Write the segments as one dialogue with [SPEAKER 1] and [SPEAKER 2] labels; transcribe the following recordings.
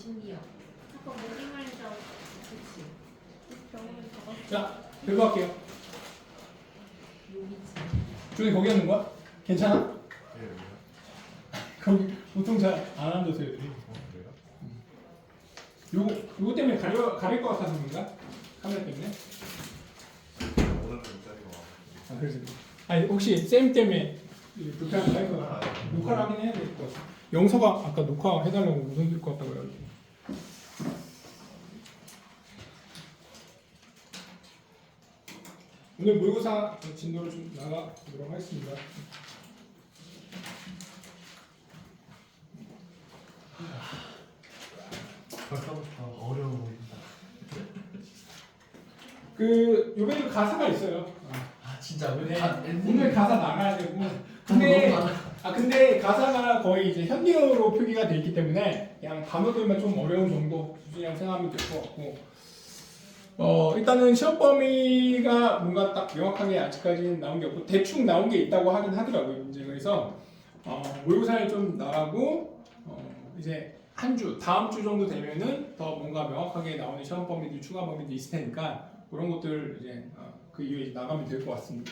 [SPEAKER 1] 신기해.
[SPEAKER 2] 아까 모기 말자. 그치. 병원에 가봤어.
[SPEAKER 3] 자, 들고 갈게요.
[SPEAKER 1] 요기지.
[SPEAKER 3] 준이 거기 앉는 거야? 괜찮아?
[SPEAKER 4] 예, 왜요?
[SPEAKER 3] 거기 보통 잘 안 앉아서 애들이.
[SPEAKER 4] 그래요?
[SPEAKER 3] 요거 때문에 가릴 것 같아서 그런가? 카메라 때문에?
[SPEAKER 4] 오늘은 자리가 와.
[SPEAKER 3] 아, 그래서. 아니, 혹시 쌤 때문에 불편한 거 할까? 녹화를 하긴 해야 될 것 같아. 영서가 아까 녹화해달라고 우선 줄 것 같다고 해가지고. 오늘 모의고사 진도를 좀 나가보도록 하겠습니다.
[SPEAKER 4] 벌써부터 어려워 보인다.
[SPEAKER 3] 요번에 가사가 있어요.
[SPEAKER 4] 아 진짜 왜?
[SPEAKER 3] 네, 오늘 가사 나가야 되고. 근데 가사가 거의 이제 현리어로 표기가 돼 있기 때문에 그냥 단어들만 좀 어려운 정도 수준이라고 생각하면 될 것 같고. 일단은 시험 범위가 뭔가 딱 명확하게 아직까지는 나온 게 없고 대충 나온 게 있다고 하긴 하더라고요. 문제 그래서 모의고사를 좀 나가고 이제 한 주 다음 주 정도 되면은 더 뭔가 명확하게 나오는 시험 범위들 추가 범위도 있을 테니까 그런 것들 이제 그 이후에 이제 나가면 될 것 같습니다.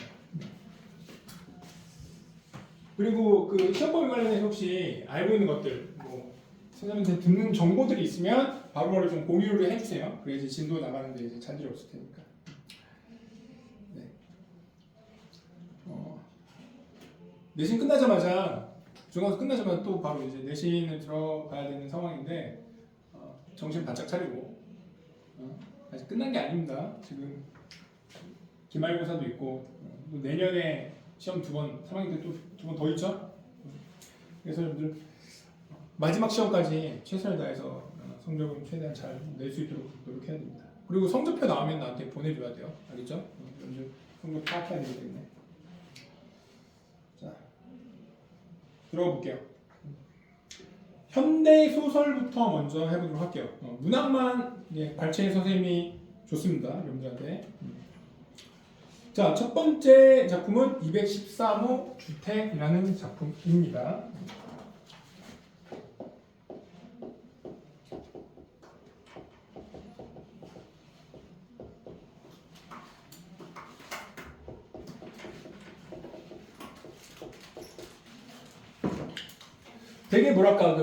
[SPEAKER 3] 그리고 그 시험 범위 관련해서 혹시 알고 있는 것들 뭐 선생님한테 듣는 정보들이 있으면 바로바로 좀 공유를 해주세요. 그래야지 진도 나가는데 이제 잔질이 없을 테니까. 네. 내신 끝나자마자 중간고사 끝나자마자 또 바로 이제 내신을 들어가야 되는 상황인데 정신 바짝 차리고 아직 끝난 게 아닙니다. 지금 기말고사도 있고 또 내년에 시험 2번 3학년 때 또 2번 더 있죠. 그래서 여러분들 마지막 시험까지 최선을 다해서 성적을 최대한 잘 낼 수 있도록 노력해야 됩니다. 그리고 성적표 나오면 나한테 보내줘야 돼요. 알겠죠? 여러분들 성적 파악해야 되기 때문에. 자, 들어가 볼게요. 현대 소설부터 먼저 해보도록 할게요. 문학만 발췌 선생님이 좋습니다. 여러분들한테. 자, 첫 번째 작품은 213호 주택이라는 작품입니다. 되게 뭐랄까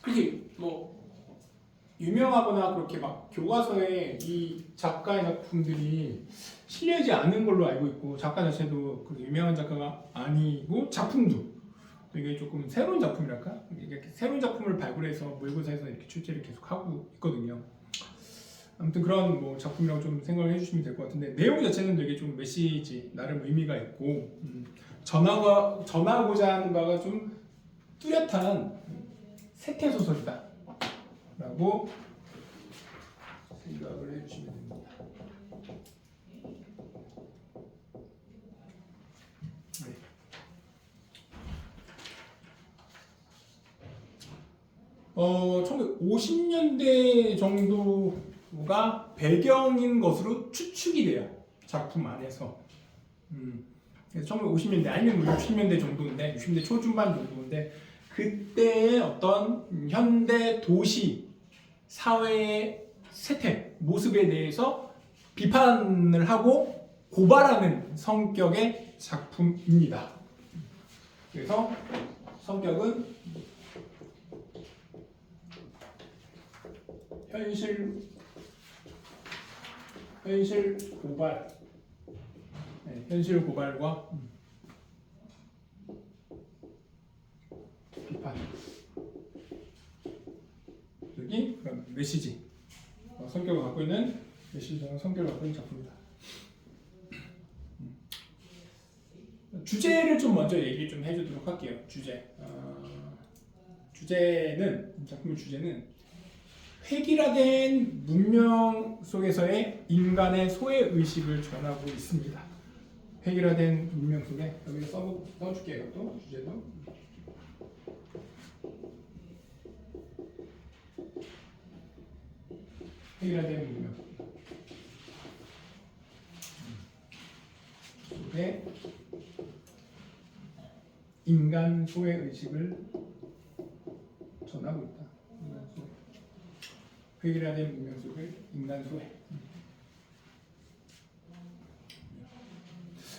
[SPEAKER 3] 그게 뭐 유명하거나 그렇게 막 교과서에 이 작가의 작품들이 실려있지 않은 걸로 알고 있고 작가 자체도 그렇게 유명한 작가가 아니고 작품도 되게 조금 새로운 작품이랄까? 이렇게 새로운 작품을 발굴해서 모의고사에서 이렇게 출제를 계속 하고 있거든요. 아무튼 그런 뭐 작품이라고 좀 생각을 해주시면 될 것 같은데 내용 자체는 되게 좀 메시지 나름 의미가 있고 전하고자 하는 바가 좀 뚜렷한 세태 소설이다 라고 생각을 해주시면 됩니다. 네. 어, 1950년대 정도가 배경인 것으로 추측이 돼요. 작품 안에서. 그래서 1950년대 아니면 뭐 60년대 정도인데 60년대 초중반 정도인데 그때의 어떤 현대 도시 사회의 세태 모습에 대해서 비판을 하고 고발하는 성격의 작품입니다. 그래서 성격은 현실 고발, 네, 현실 고발과 비판, 여기 그런 메시지, 성격을 갖고 있는 메시지적인 성격을 갖고 있는 작품입니다. 주제를 좀 먼저 얘기 좀 해주도록 할게요. 주제는 작품의 주제는 획일화된 문명 속에서의 인간의 소외 의식을 전하고 있습니다. 획일화된 문명 속에 여기서 써줄게요. 또 주제도 획일화된 문명 속에 인간 소외 의식을 전하고 있다. 획일화된 문명 속의 인간 소외.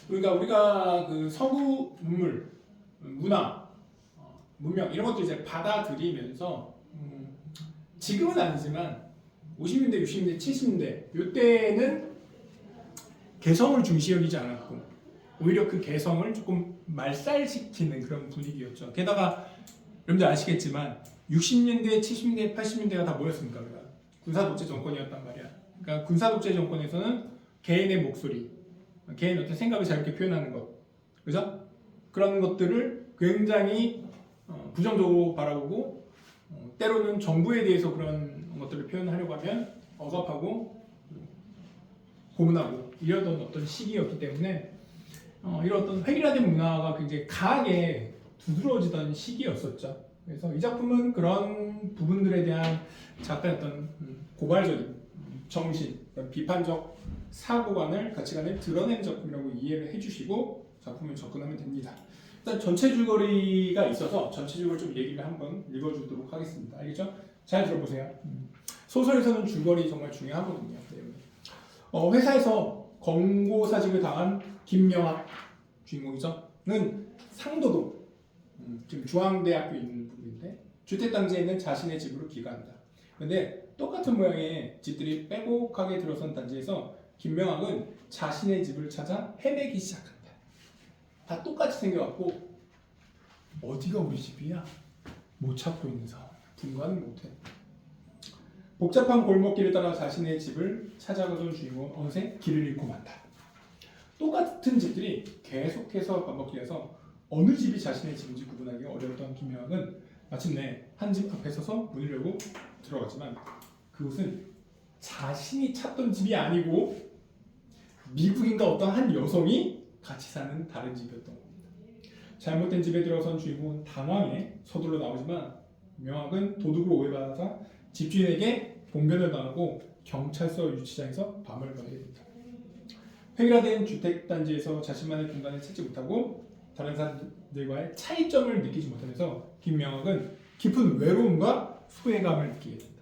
[SPEAKER 3] 그러니까 우리가 그 서구 문물, 문화, 문명 이런 것들 이제 받아들이면서 지금은 아니지만 50년대, 60년대, 70년대 이때는 개성을 중시 여기지 않았고 오히려 그 개성을 조금 말살시키는 그런 분위기였죠. 게다가 여러분들 아시겠지만 60년대, 70년대, 80년대가 다 뭐였습니까? 그러니까 군사독재 정권이었단 말이야. 그러니까 군사독재 정권에서는 개인의 목소리, 개인의 어떤 생각을 자유롭게 표현하는 것, 그죠? 그런 것들을 굉장히 부정적으로 바라보고 때로는 정부에 대해서 그런 것들을 표현하려고 하면 억압하고 고문하고 이러던 어떤 시기였기 때문에 이런 어떤 획일화된 문화가 굉장히 강하게 두드러지던 시기였었죠. 그래서 이 작품은 그런 부분들에 대한 작가의 어떤 고발적인 정신, 비판적 사고관을 가치관을 드러낸 작품이라고 이해를 해주시고 작품을 접근하면 됩니다. 일단 전체 줄거리가 있어서 전체 줄거리 좀 얘기를 한번 읽어주도록 하겠습니다. 알겠죠? 잘 들어보세요. 소설에서는 줄거리 정말 중요하거든요. 회사에서 권고사직을 당한 김명학 주인공이죠.는 상도동 지금 중앙대학교 있는 부분인데 주택단지에 있는 자신의 집으로 귀가한다. 그런데 똑같은 모양의 집들이 빼곡하게 들어선 단지에서 김명학은 자신의 집을 찾아 헤매기 시작한다. 다 똑같이 생겨갖고 어디가 우리 집이야? 못 찾고 있는 상황. 분간은 못해. 복잡한 골목길을 따라 자신의 집을 찾아가던 주인공은 어느새 길을 잃고 만다. 똑같은 집들이 계속해서 반복되어서 어느 집이 자신의 집인지 구분하기 어려웠던 김명학은 마침내 한 집 앞에 서서 문을 열고 들어갔지만 그곳은 자신이 찾던 집이 아니고 미국인과 어떤 한 여성이 같이 사는 다른 집이었던 겁니다. 잘못된 집에 들어선 주인공은 당황해 서둘러 나오지만 명학은 도둑으로 오해받아서 집주인에게 봉변을 당하고 경찰서 유치장에서 밤을 보내게 됩니다. 획일화된 주택단지에서 자신만의 공간을 찾지 못하고 다른 사람들과의 차이점을 느끼지 못하면서 김명학은 깊은 외로움과 소외감을 느끼게 된다.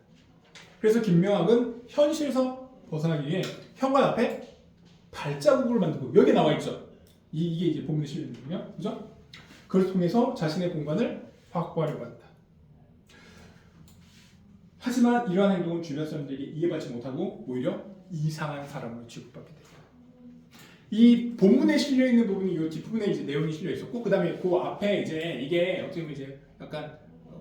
[SPEAKER 3] 그래서 김명학은 현실에서 벗어나기 위해 현관 앞에 발자국을 만들고 여기 나와 있죠. 이게 이제 본문에 실려있거든요. 그죠? 그걸 통해서 자신의 공간을 확보하려고 한다. 하지만 이러한 행동은 주변 사람들에게 이해받지 못하고 오히려 이상한 사람으로 취급받게 됩니다. 이 본문에 실려 있는 부분이 이 뒷부분에 이제 내용이 실려 있었고, 그 다음에 그 앞에 이제 이게 어떻게 보면 이제 약간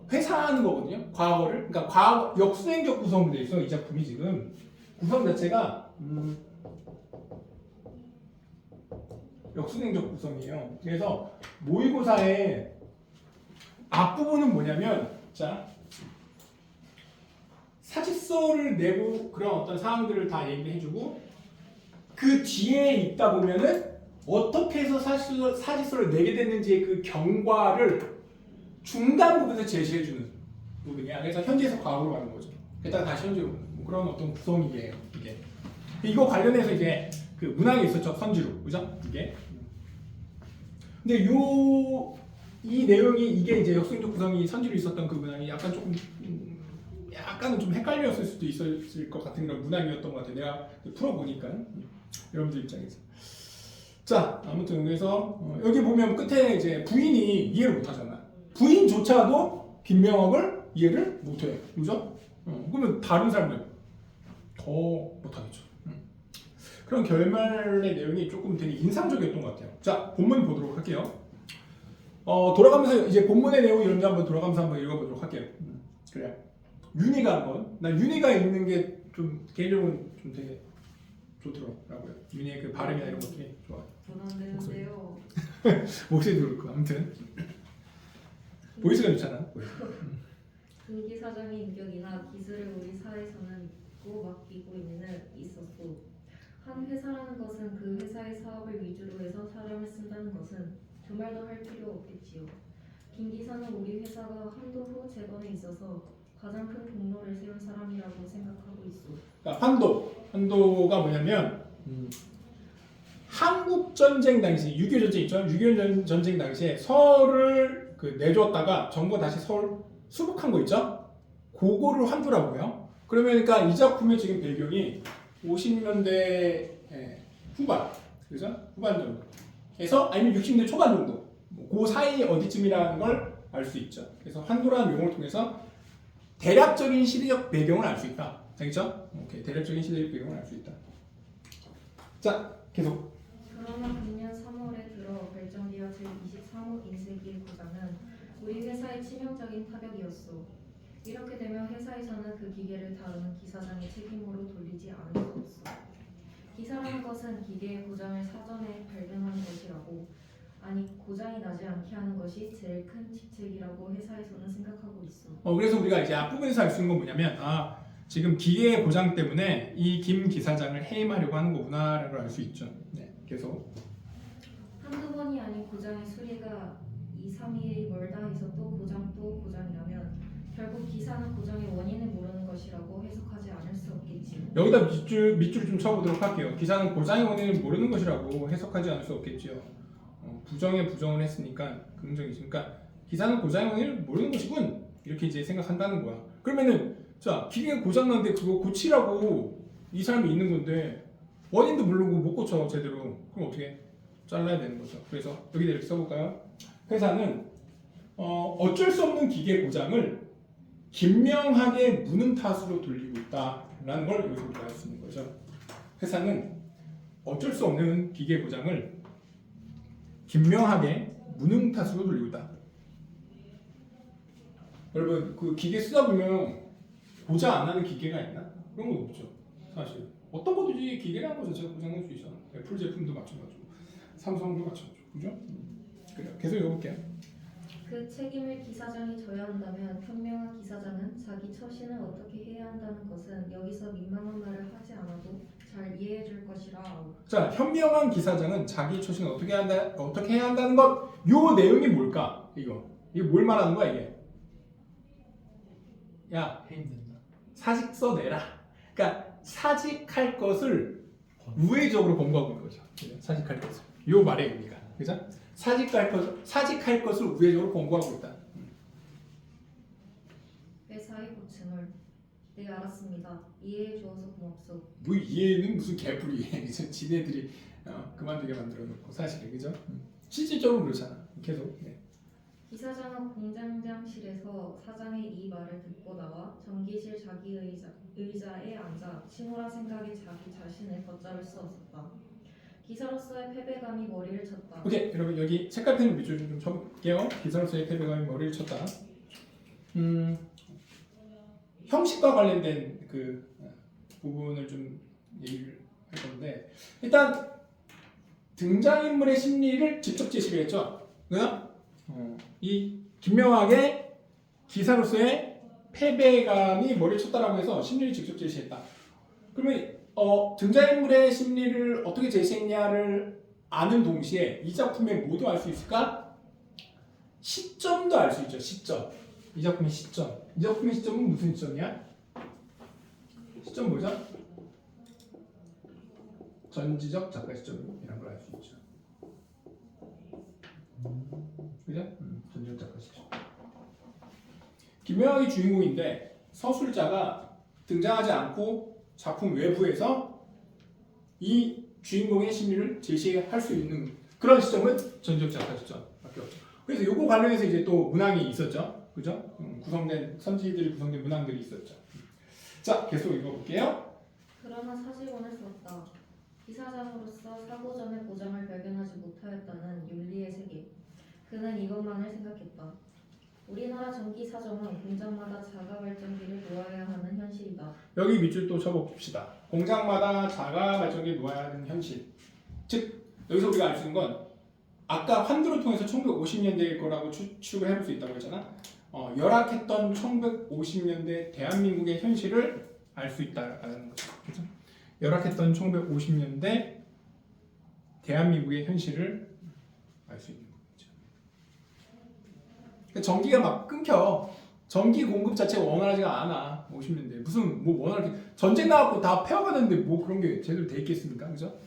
[SPEAKER 3] 회상하는 거거든요. 과거를, 그러니까 과거 역수행적 구성으로 돼 있어. 이 작품이 지금 구성 자체가 역수행적 구성이에요. 그래서 모의고사의 앞부분은 뭐냐면, 자. 사직서를 내고 그런 어떤 사항들을 다 얘기를 해주고 그 뒤에 있다 보면은 어떻게 해서 사직서를 내게 됐는지의 그 경과를 중간 부분에서 제시해주는 부분이야. 그래서 현재에서 과거로 가는 거죠. 게다가 다시 현재로 뭐 그런 어떤 구성이에요. 이게 이거 관련해서 이제 그 문항이 있었죠. 선지로, 그죠? 이게. 근데 이 내용이 이게 이제 역수행적 구성이 선지로 있었던 그 문항이 약간 조금 약간은 좀 헷갈렸을 수도 있었을 것 같은 그런 문항이었던 것 같아요. 내가 풀어보니까 여러분들 입장에서. 자, 아무튼 그래서 여기 보면 끝에 이제 부인이 이해를 못하잖아. 부인조차도 김명학을 이해를 못해요. 그죠? 그러면 다른 사람들 더 못하겠죠. 그런 결말의 내용이 조금 되게 인상적이었던 것 같아요. 자, 본문 보도록 할게요. 돌아가면서 이제 본문의 내용 이런 데 한번 돌아가면서 한번 읽어보도록 할게요. 그래요. 윤희가 한번, 난 윤희가 읽는 게 좀 개인적으로 좀 되게 좋더라고요. 윤희의 그 발음이나 이런 것들이 좋아요.
[SPEAKER 2] 전 안 되는데요.
[SPEAKER 3] 목소리도 그렇고 아무튼 보이스가 좋잖아.
[SPEAKER 2] 분기 사장의 인격이나 기술을 우리 사회에서는 믿고 맡기고 있는 있었고 한 회사라는 것은 그 회사의 사업을 위주로 해서 사람을 쓴다는 것은 그 말도 할 필요 없겠지요. 김 기사는 우리 회사가 한도후 재건에 있어서 가장 큰 공로를 세운 사람이라고 생각하고 있어.
[SPEAKER 3] 그러니까 한도가 뭐냐면 한국 전쟁 당시 6.25 전쟁 있죠. 6.25 전쟁 당시에 서울을 내줬다가 정부가 다시 서울 수복한 거 있죠. 그거를 한도라고요. 그러면 그러니까 이 작품의 지금 배경이 50년대 후반, 그죠? 후반 정도에서 아니면 60년대 초반 정도, 그 사이 어디쯤이라는 걸 알 수 있죠. 그래서 환도라는 용어를 통해서 대략적인 시대적 배경을 알 수 있다. 되겠죠? 오케이, 대략적인 시대적 배경을 알 수 있다. 자, 계속.
[SPEAKER 2] 그러나 금년 3월에 들어 발전기와 제23호 인쇄기의 고장은 우리 회사의 치명적인 타격이었어. 이렇게 되면 회사에서는 그 기계를 다루는 기사장의 책임으로 돌리지 않을 수 없어. 기사라는 것은 기계의 고장을 사전에 발견하는 것이라고, 아니 고장이 나지 않게 하는 것이 제일 큰 직책이라고 회사에서는 생각하고 있어.
[SPEAKER 3] 그래서 우리가 이제 앞부분에서 알 수 있는 건 뭐냐면, 지금 기계의 고장 때문에 이 김 기사장을 해임하려고 하는 거구나라는 걸 알 수 있죠. 네, 계속.
[SPEAKER 2] 한두 번이 아닌 고장의 수리가 2, 3일이 멀다 해서 또 고장이라면 결국 기사는 고장의 원인을 모르는 것이라고 해석하지 않을 수 없겠지.
[SPEAKER 3] 여기다 밑줄 좀 쳐보도록 할게요. 기사는 고장의 원인을 모르는 것이라고 해석하지 않을 수 없겠지요. 부정에 부정을 했으니까 긍정이니까 기사는 고장의 원인을 모르는 것이군, 이렇게 이제 생각한다는 거야. 그러면은 자, 기계가 고장났는데 그거 고치라고 이 사람이 있는 건데 원인도 모르고 못 고쳐 제대로, 그럼 어떻게 잘라야 되는 거죠. 그래서 여기다 이렇게 써볼까요? 회사는 어쩔 수 없는 기계 고장을 긴명하게 무능 탓으로 돌리고 있다라는 걸 여기서 우리가 알 수 있는 거죠. 회사는 어쩔 수 없는 기계 고장을 긴명하게 무능 탓으로 돌리고 있다. 여러분, 그 기계 쓰다 보면 고장 안 나는 기계가 있나? 그런 건 없죠. 사실 어떤 거든지 기계라는 거 자체가 고장 날 수 있잖아. 애플 제품도 마찬가지고 삼성도 마찬가지고, 그죠? 그래요. 계속 읽어볼게요.
[SPEAKER 2] 그 책임을 기사장이 져야 한다면 현명한 기사장은 자기 처신을 어떻게 해야 한다는 것은 여기서 민망한 말을 하지 않아도 잘 이해해 줄 것이라.
[SPEAKER 3] 자, 현명한 기사장은 자기 처신을 어떻게 해야 한다는 것. 요 내용이 뭘까? 이게 뭘 말하는 거야 이게? 야,
[SPEAKER 4] 힘든다.
[SPEAKER 3] 사직서 내라. 그러니까 사직할 것을 우회적으로 권고하고 있는 거죠. 그죠? 사직할 것을. 요 말의 의미가, 그죠? 사직할 것을 우회적으로 권고하고 있다.
[SPEAKER 2] 회사의 고충을 네 알았습니다. 이해해 주어서 고맙소.
[SPEAKER 3] 뭐 이해는 무슨 개뿔이해. 그죠? 지네들이 그만두게 만들어 놓고 사실은, 그죠? 실질적으로 그렇잖아. 계속. 네.
[SPEAKER 2] 기사장은 공장장실에서 사장의 이 말을 듣고 나와 전기실 자기 의자에 앉아 침울한 생각에 자기 자신을 걷잡을 수 없었다. 기사로서의 패배감이 머리를 쳤다.
[SPEAKER 3] 오케이, 여러분 여기 색깔펜을 밑줄 좀 쳐볼게요. 기사로서의 패배감이 머리를 쳤다. 형식과 관련된 그 부분을 좀 얘기를 할 건데, 일단 등장인물의 심리를 직접 제시를 했죠. 그죠? 이 김명학의 기사로서의 패배감이 머리를 쳤다라고 해서 심리를 직접 제시했다. 그러면 등장인물의 심리를 어떻게 제시했냐를 아는 동시에 이 작품의 뭐도 알 수 있을까? 시점도 알 수 있죠. 시점. 이 작품의 시점. 이 작품의 시점은 무슨 시점이야? 시점 뭐죠? 전지적 작가 시점이라는 걸 알 수 있죠. 그죠? 전지적 작가 시점. 김명학이 주인공인데 서술자가 등장하지 않고 작품 외부에서 이 주인공의 심리를 제시할 수 있는 그런 시점은 전지적 작가 시점밖에 없죠. 그래서 요거 관련해서 이제 또 문항이 있었죠. 그죠? 구성된 선지들이 구성된 문항들이 있었죠. 자, 계속 읽어볼게요.
[SPEAKER 2] 그러나 사실론을 썼다. 기사장으로서 사고 전에 고장을 발견하지 못하였다는 윤리의 세계. 그는 이것만을 생각했다. 우리나라 전기 사정은 공장마다 자가 발전기를 놓아야 하는 현실이다.
[SPEAKER 3] 여기 밑줄 또 쳐봅시다. 공장마다 자가 발전기를 놓아야 하는 현실. 즉 여기서 우리가 알 수 있는 건 아까 환도를 통해서 1950년대일 거라고 추측을 해볼 수 있다고 했잖아. 열악했던 1950년대 대한민국의 현실을 알 수 있다라는 거죠. 그렇죠? 열악했던 1950년대 대한민국의 현실을 알 수 있는 거죠. 그러니까 전기가 막 끊겨. 전기 공급 자체가 원활하지가 않아. 50년대 무슨 뭐 원활하게 전쟁 나갖고 다 폐허가는데 뭐 그런 게 제대로 돼 있겠습니까? 그죠?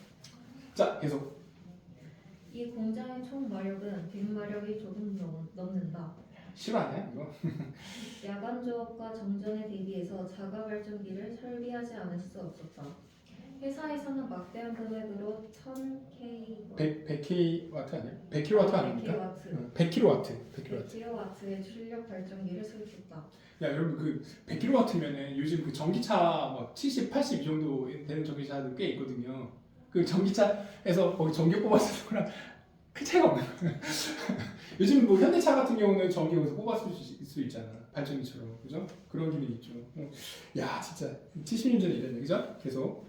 [SPEAKER 3] 자, 계속.
[SPEAKER 2] 이 공장의 총 마력은 100마력이 조금 넘는다.
[SPEAKER 3] 실화냐 이거?
[SPEAKER 2] 야간 조업과 정전에 대비해서 자가 발전기를 설비하지 않을 수 없었다. 회사에서는 막대한 금액으로 1000K
[SPEAKER 3] 100kW 아니야? 100kW 아닙니까? 100kW.
[SPEAKER 2] 100kW의 출력 발전기를 설치했다.
[SPEAKER 3] 야 여러분 그 100kW면은 요즘 그 전기차 막 70, 80 이 정도 되는 전기차들 꽤 있거든요. 그 전기차에서 거기 전기 뽑아서 쓰는 거랑 큰 차이가 없는 거야. 요즘 뭐 현대차 같은 경우는 전기 여기서 뽑았을 수 있잖아. 발전기처럼 그죠? 그런 기능이 있죠. 야 진짜 70년 전에 이랬네 그죠? 계속.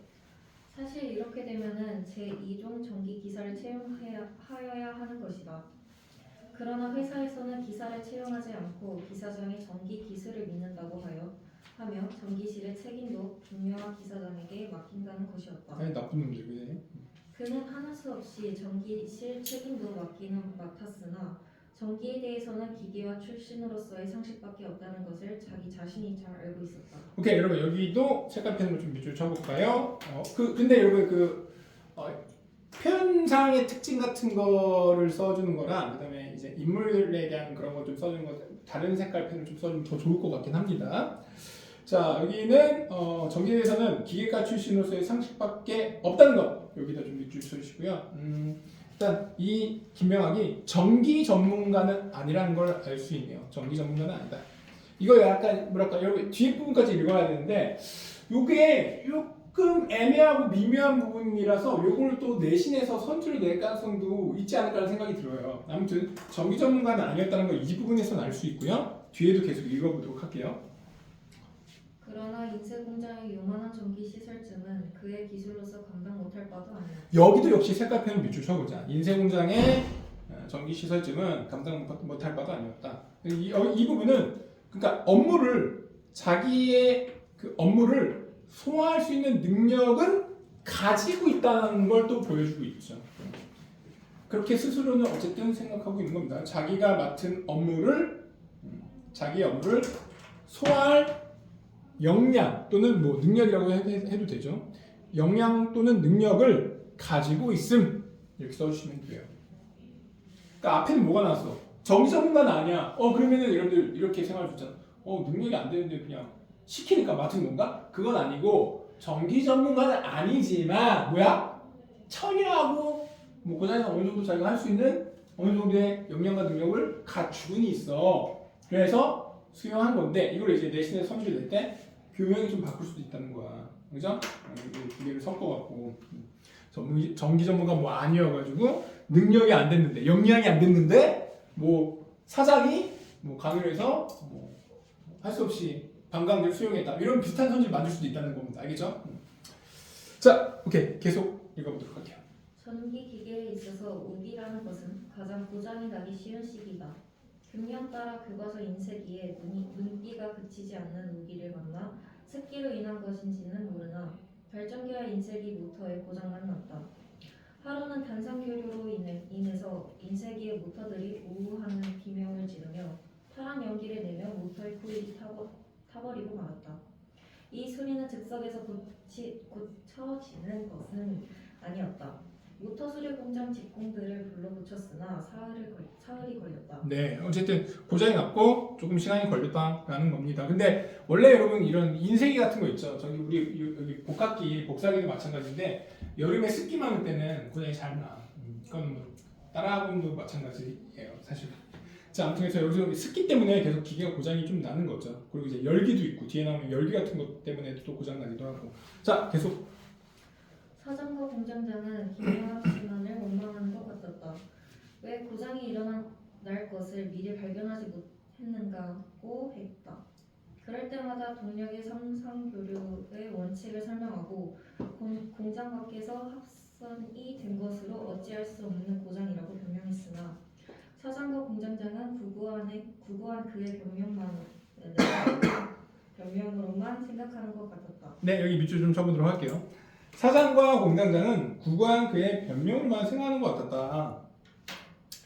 [SPEAKER 2] 사실 이렇게 되면은 제2종 전기 기사를 채용하여야 하는 것이다. 그러나 회사에서는 기사를 채용하지 않고 기사장이 전기 기술을 믿는다고 하며 전기실의 책임도 김명학 기사장에게 맡긴다는 것이었다.
[SPEAKER 3] 아니 나쁜 놈들 그지?
[SPEAKER 2] 그는 하는 수 없이 전기실 책임도 맡았으나 전기에 대해서는 기계와 출신으로서의 상식밖에 없다는 것을 자기 자신이 잘 알고 있었다.
[SPEAKER 3] 오케이 여러분 여기도 색깔펜으로 좀 밑줄 쳐볼까요? 근데 여러분 표현상의 특징 같은 거를 써주는 거랑 그다음에 이제 인물에 대한 그런 거 좀 써주는 거 다른 색깔 펜을 좀 써주면 더 좋을 것 같긴 합니다. 자 여기는 전기에 대해서는 기계과 출신으로서의 상식밖에 없다는 거 여기다 좀 밑줄 쳐주시고요. 일단 이 김명학이 전기 전문가는 아니라는 걸 알 수 있네요. 전기 전문가는 아니다. 이거 약간 뭐랄까 여러분 뒤에 부분까지 읽어야 되는데 요게 조금 애매하고 미묘한 부분이라서 요걸 또 내신에서 선출을 낼 가능성도 있지 않을까라는 생각이 들어요. 아무튼 전기 전문가는 아니었다는 걸 이 부분에서는 알 수 있고요. 뒤에도 계속 읽어보도록 할게요.
[SPEAKER 2] 그러나 인쇄공장의 요만한 전기 시설쯤은 그의 기술로서 감당 못할 바도 아니야.
[SPEAKER 3] 여기도 역시 색깔펜을 밑줄 쳐보자. 인쇄공장의 전기 시설쯤은 감당 못할 바도 아니었다. 이 부분은 그러니까 자기의 그 업무를 소화할 수 있는 능력은 가지고 있다는 걸 또 보여주고 있죠. 그렇게 스스로는 어쨌든 생각하고 있는 겁니다. 자기가 맡은 자기의 업무를 소화할 역량 또는 뭐 능력이라고 해도 되죠. 역량 또는 능력을 가지고 있음 이렇게 써주시면 돼요. 그러니까 앞에는 뭐가 나왔어? 전기 전문가는 아니야. 그러면은 여러분들 이렇게 생각할 수 있잖아. 능력이 안 되는데 그냥 시키니까 맡은 건가? 그건 아니고 전기 전문가는 아니지만 뭐야? 천이라고 뭐 고장에서 어느 정도 자기가 할 수 있는 어느 정도의 역량과 능력을 갖추고는 있어. 그래서 수용한 건데 이걸 이제 내신에 선출될 때 교명이 좀 바꿀 수도 있다는 거야. 그죠? 두 개를 섞어갖고 전기 전문가 뭐 아니어가지고 능력이 안 됐는데 역량이 안 됐는데 뭐 사장이 뭐 강요를 해서 뭐 할 수 없이 방광을 수용했다. 이런 비슷한 선지를 만들 수도 있다는 겁니다. 알겠죠? 자, 오케이 계속 읽어보도록 할게요.
[SPEAKER 2] 전기 기계에 있어서 우기라는 것은 가장 고장이 나기 쉬운 시기다. 금년 따라 교과서 인쇄기에 눈기가 그치지 않는 우기를 만나 습기로 인한 것인지는 모르나 발전기와 인쇄기 모터에 고장만 났다. 하루는 단상교류로 인해서 인쇄기의 모터들이 우우하는 비명을 지르며 파란 연기를 내며 모터의 코일이 타버리고 말았다. 이 소리는 즉석에서 고쳐지는 것은 아니었다. 모터 수리 공장 직공들을 불러 고쳤으나 사흘이 걸렸다.
[SPEAKER 3] 네, 어쨌든 고장이 났고 조금 시간이 걸렸다라는 겁니다. 근데 원래 여러분 이런 인쇄기 같은 거 있죠. 저기 우리 여기 복사기도 마찬가지인데 여름에 습기 많을 때는 고장이 잘 나. 그건 뭐 다른 학원도 마찬가지예요, 사실. 자, 아무튼 그래서 여기서 습기 때문에 계속 기계가 고장이 좀 나는 거죠. 그리고 이제 열기도 있고 뒤에 나오는 열기 같은 것 때문에 또 고장 나기도 하고. 자, 계속.
[SPEAKER 2] 사장과 공장장은 김명학 씨만을 원망하는 것 같았다. 왜 고장이 일어날 것을 미리 발견하지 못했는가고 했다. 그럴 때마다 동력의 상상교류의 원칙을 설명하고 공장 밖에서 합선이 된 것으로 어찌할 수 없는 고장이라고 변명했으나 사장과 공장장은 구구한 그의 변명으로만 생각하는 것 같았다.
[SPEAKER 3] 네, 여기 밑줄 좀 쳐보도록 할게요. 사장과 공장장은 구구한 그의 변명으로만 생각하는 것 같았다.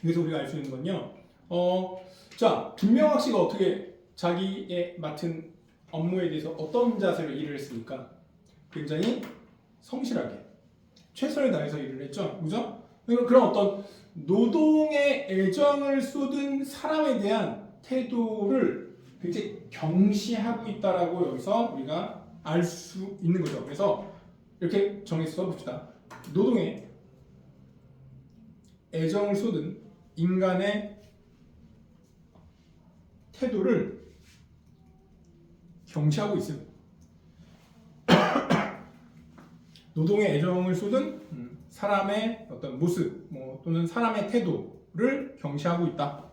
[SPEAKER 3] 여기서 우리가 알 수 있는 건요. 자, 김명학 씨가 어떻게 자기의 맡은 업무에 대해서 어떤 자세로 일을 했습니까? 굉장히 성실하게 최선을 다해서 일을 했죠. 그죠? 그런 어떤 노동의 애정을 쏟은 사람에 대한 태도를 굉장히 경시하고 있다라고 여기서 우리가 알 수 있는 거죠. 그래서 이렇게 정해서 써봅시다. 노동에 애정을 쏟은 인간의 태도를 경시하고 있습니다. 노동에 애정을 쏟은 사람의 어떤 모습 또는 사람의 태도를 경시하고 있다.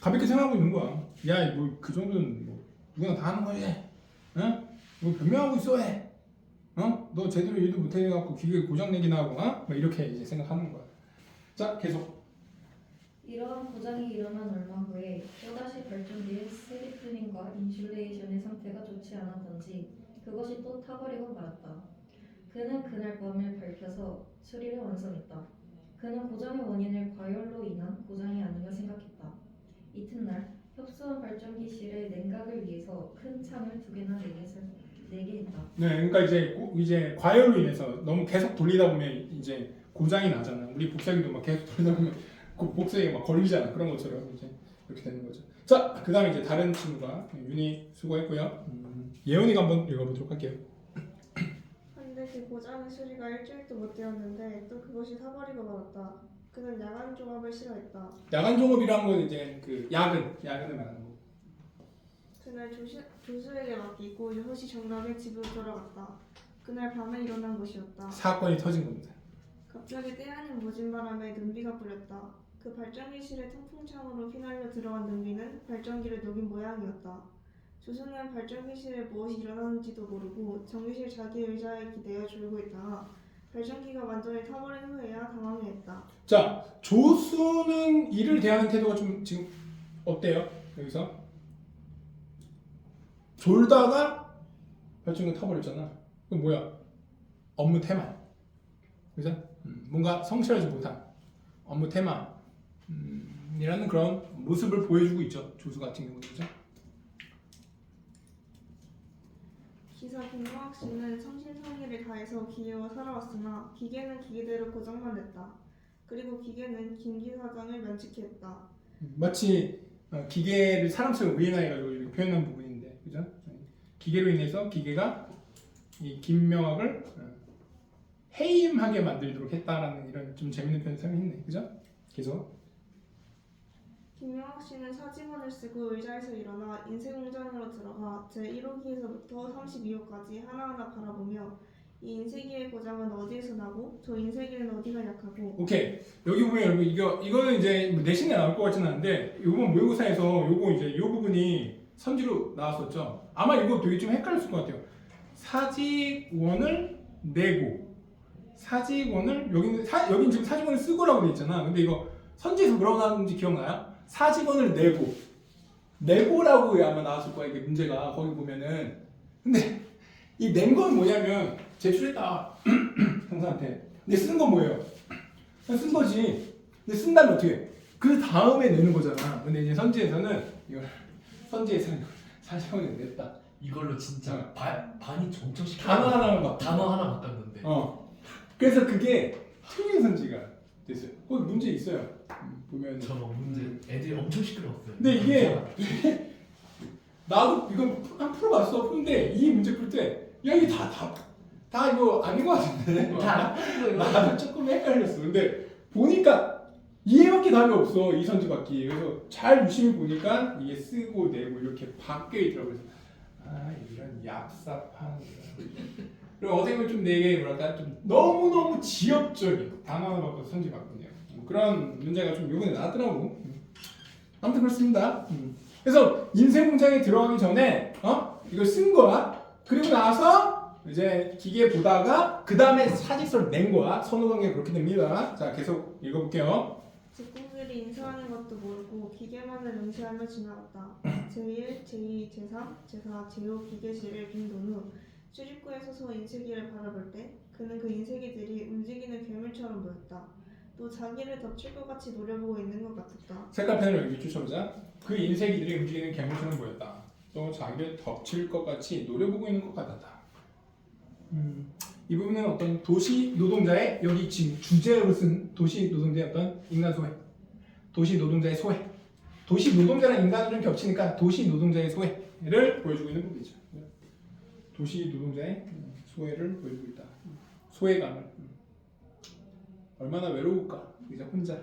[SPEAKER 3] 가볍게 생각하고 있는 거야. 야, 뭐 그 정도는 뭐 누구나 다 하는 거지. 응? 뭐 변명하고 있어 해. 너 제대로 일도 못 해갖고 기계 고장 내기나 하고, 막 이렇게 이제 생각하는 거야. 자, 계속.
[SPEAKER 2] 이러한 고장이 일어난 얼마 후에 또다시 발전기의 세리프닝과 인슐레이션의 상태가 좋지 않았던지 그것이 또 타버리고 말았다. 그는 그날 밤을 밝혀서 수리를 완성했다. 그는 고장의 원인을 과열로 인한 고장이 아닌가 생각했다. 이튿날 협소한 발전기 실의 냉각을 위해서 큰 창을 2개나 내게 했다.
[SPEAKER 3] 네, 그러니까 이제 과열로 인해서 너무 계속 돌리다 보면 이제 고장이 나잖아. 우리 복사기도 막 계속 돌리다 보면 복사기가 막 걸리잖아. 그런 것처럼 이제 이렇게 되는 거죠. 자, 그다음에 이제 다른 친구가 윤희 수고했고요. 예원이가 한번 읽어보도록 할게요.
[SPEAKER 1] 한데 그 고장의 수리가 일주일도 못 되었는데 또 그것이 타버리고 말았다. 그는 야간 종합을 싫어했다.
[SPEAKER 3] 야간 종업이라는 건 이제 그 야근을 말하는 거.
[SPEAKER 1] 그날 조수에게 맡기고 6시 정각에 집으로 돌아갔다. 그날 밤에 일어난 것이었다.
[SPEAKER 3] 사건이 터진 겁니다.
[SPEAKER 1] 갑자기 때 아닌 모진 바람에 눈비가 뿌렸다. 그 발전기실의 통풍창으로 휘날려 들어간 눈비는 발전기를 녹인 모양이었다. 조수는 발전기실에 무엇이 일어나는지도 모르고 전기실 자기 의자에 기대어 졸고 있다가 발전기가 완전히 타버린 후에야 당황해했다.
[SPEAKER 3] 자, 조수는 일을 대하는 태도가 좀 지금 어때요? 여기서 졸다가 발전기가 타버렸잖아. 그럼 뭐야? 업무 태만. 그죠? 뭔가 성실하지 못한 업무 태만 이라는 그런 모습을 보여주고 있죠. 조수 같은 경우는. 그죠?
[SPEAKER 1] 기사 김명학 씨는 성신성의를 다해서 기계와 살아왔으나 기계는 기계대로 고장만 냈다. 그리고 기계는 김 사장을 면직했다.
[SPEAKER 3] 마치 기계를 사람처럼 의인화해가지고 이렇게 표현한 부분인데, 그죠? 기계로 인해서 기계가 이 김명학을 해임하게 만들도록 했다라는 이런 좀 재밌는 표현 사용했네, 그죠? 계속.
[SPEAKER 1] 김명학 씨는 사직원을 쓰고 의자에서 일어나 인쇄공장으로 들어가 제1호기에서부터 32호까지 하나하나 바라보며 이 인쇄기의 고장은 어디에서 나고 저 인쇄기는 어디가 약하고.
[SPEAKER 3] 오케이, 여기 보면 여러분 이거는 이제 뭐 내신에 나올 것 같지는 않은데 이번 모의고사에서 요거 이제 요 부분이 선지로 나왔었죠. 아마 이거 되게 좀 헷갈렸을 것 같아요. 사직원을 내고 사직원을 여기는 여긴 지금 사직원을 쓰고라고 돼 있잖아. 근데 이거 선지에서 뭐라고 나왔는지 기억나요? 사직원을 내고라고 아마 나왔을 거야. 이게 문제가 거기 보면은. 근데 이 낸 건 뭐냐면 제출했다 형사한테. 근데 쓴 건 뭐예요? 그냥 쓴 거지. 근데 쓴 다음에 어떻게 해? 그 다음에 내는 거잖아. 근데 이제 선지에서는 이걸 사직원을 냈다.
[SPEAKER 4] 이걸로 진짜 반이 정정시켜.
[SPEAKER 3] 단어 하나만 봐.
[SPEAKER 4] 단어 하나 바꿨는데.
[SPEAKER 3] 그래서 그게 틀린 선지가 됐어요. 거기 문제 있어요. 보면
[SPEAKER 4] 저거 문제 애들이 엄청 시끄러웠어요.
[SPEAKER 3] 근데 이게 나도 이거 한 풀어봤어. 근데 이 문제 풀 때 야 이게 다 이거 아닌 것 같은데. 나도 조금 헷갈렸어. 근데 보니까 이해밖에 답이 없어. 이 선지밖에. 그래서 잘 유심히 보니까 이게 쓰고 내고 이렇게 바뀌어 있더라고요. 아 이런 얍삽한. 그리고 어떻게 보면 좀 되게 뭐랄까 좀 너무너무 지엽적인 단어 하나 바꿔서 선지 바꾸네요. 그런 문제가 좀 요번에 나왔더라고. 아무튼 그렇습니다. 그래서 인쇄공장에 들어가기 전에 이걸 쓴 거야. 그리고 나서 이제 기계 보다가 그 다음에 사직서를 낸 거야. 선후관계가 그렇게 됩니다. 자 계속 읽어볼게요.
[SPEAKER 1] 직공들이 인쇄하는 것도 모르고 기계만을 응시하며 지나갔다. 제1, 제2, 제3, 제4, 제5 기계실을 빈 돈 후 출입구에 서서 인쇄기를 바라볼 때 그는 그 인쇄기들이 움직이는 괴물처럼 보였다. 또 자기를 덮칠 것 같이 노려보고 있는 것 같았다.
[SPEAKER 3] 색깔 펜을 여기 쫓아보자. 그 인쇄기들이 움직이는 괴물처럼 보였다. 또 자기를 덮칠 것 같이 노려보고 있는 것 같았다. 이 부분은 어떤 도시 노동자의 여기 지금 주제로 쓴 도시 노동자의 어떤 인간 소외, 도시 노동자의 소외 도시 노동자랑 인간은 좀 겹치니까 도시 노동자의 소외를 보여주고 있는 부분이죠. 도시 노동자의 소외를 보여주고 있다. 소외감을. 얼마나 외로울까? 이제 혼자.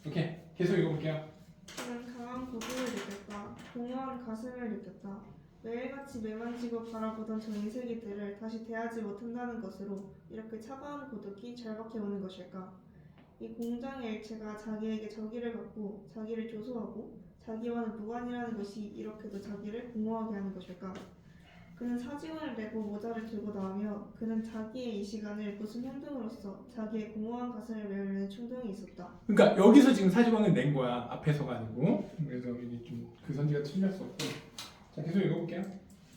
[SPEAKER 3] 오케이. 계속 읽어볼게요.
[SPEAKER 1] 그는 강한 고통을 느꼈다. 공허한 가슴을 느꼈다. 매일같이 매만지고 바라보던 저 인쇄기들을 다시 대하지 못한다는 것으로 이렇게 차가운 고독이 절박해오는 것일까? 이 공장의 일체가 자기에게 저기를 갖고 자기를 조소하고 자기와는 무관이라는 것이 이렇게도 자기를 공허하게 하는 것일까? 그는 사직원을 내고 모자를 들고 나오며 그는 자기의 이 시간을 무슨 행동으로써 자기의 공허한 가슴을 메우려는 충동이 있었다.
[SPEAKER 3] 그러니까 여기서 지금 사직원을 낸 거야. 앞에서 가지고. 그래서 이게 좀 그 선지가 틀렸었고. 자, 계속 읽어볼게요.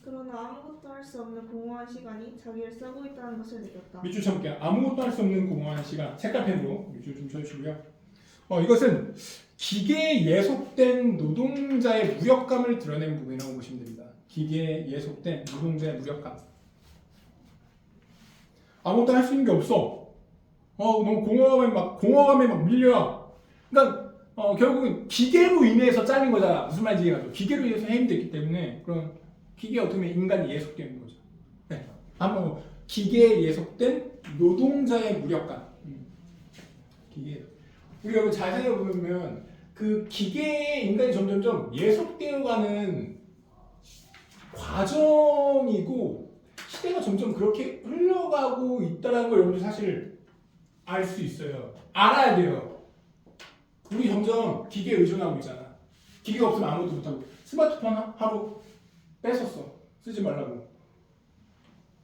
[SPEAKER 1] 그러나 아무것도 할 수 없는 공허한 시간이 자기를 싸고 있다는 것을 느꼈다.
[SPEAKER 3] 밑줄 쳐볼게요. 아무것도 할 수 없는 공허한 시간. 색깔펜으로 밑줄 좀 쳐주시고요. 이것은 기계에 예속된 노동자의 무력감을 드러낸 부분이라고 보시면 됩니다. 기계에 예속된 노동자의 무력감. 아무것도 할 수 있는 게 없어. 너무 공허감에 막 밀려요. 그러니까 결국은 기계로 인해서 잘린 거잖아. 무슨 말인지 이해가죠. 기계로 인해서 해임됐기 때문에 그런 기계가 어떻게 보면 인간이 예속되는 거죠. 네. 한번 기계에 예속된 노동자의 무력감. 기계. 우리가 잘 생각해보면 그 기계에 인간이 점점점 예속되어가는 과정이고 시대가 점점 그렇게 흘러가고 있다는 걸 여러분들 사실 알 수 있어요. 알아야 돼요. 우리 점점 기계에 의존하고 있잖아. 기계가 없으면 아무것도 못하고. 스마트폰 하루 뺏었어. 쓰지 말라고.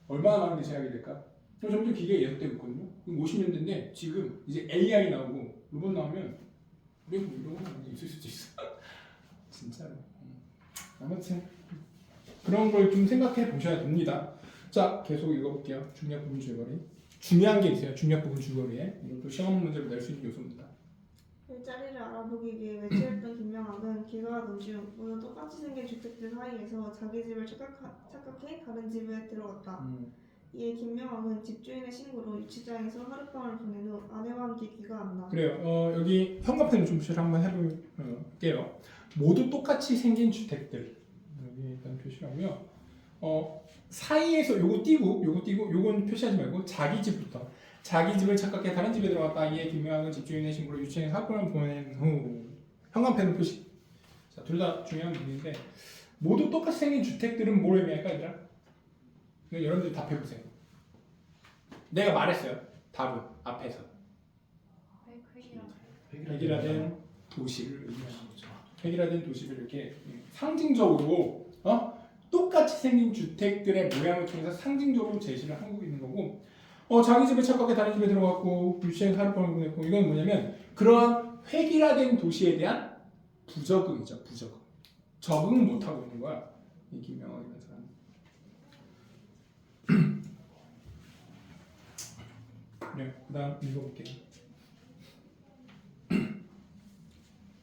[SPEAKER 3] 얼마나 많은 게 제약이 될까? 그럼 점점 기계에 예속되고 있거든요. 50년대인데 지금 이제 AI 나오고 로봇 나오면 우리 이런 거 있을 수도 있어. 진짜로. 아무튼 그런 걸 좀 생각해 보셔야 됩니다. 자, 계속 읽어볼게요. 중략 부분 줄거리. 중요한 게 있어요. 중략 부분 줄거리에. 이것도 시험 문제로 낼 수 있는 요소입니다.
[SPEAKER 1] 일자리를 알아보기 위해 외출했던 김명학은 길가 가던 중 모두 똑같이 생긴 주택들 사이에서 자기 집을 착각해 다른 집에 들어갔다. 이에 김명학은 집주인의 신고로 유치장에서 하룻밤을 보낸 후 아내와 함께 귀가한다.
[SPEAKER 3] 그래요. 여기 현관펜을 좀 표시를 한번 해볼게요. 모두 똑같이 생긴 주택들. 여기 일단 표시하고요. 사이에서 요거 띄고 요건 표시하지 말고 자기 집부터. 자기 집을 착각해 다른 집에 들어갔다. 이에 김명학은 집주인의 신고로 유치장에서 하룻밤을 보낸 후 현관펜을 표시. 자, 둘 다 중요한 부분인데 모두 똑같이 생긴 주택들은 뭘 의미할까, 얘들아? 여러분들이 답해보세요. 내가 말했어요. 답은 앞에서. 획일화된 도시를 의미하는 거죠. 획일화된 도시를 이렇게 상징적으로 똑같이 생긴 주택들의 모양을 통해서 상징적으로 제시를 하고 있는 거고, 자기 집에 착각해 다른 집에 들어갔고 유치장에서 하룻밤을 보냈고, 이건 뭐냐면 그러한 획일화된 도시에 대한 부적응이죠. 부적응. 적응을 못 하고 있는 거야. 이 김명학이라는 사람. 네, 그다음 읽어볼게요.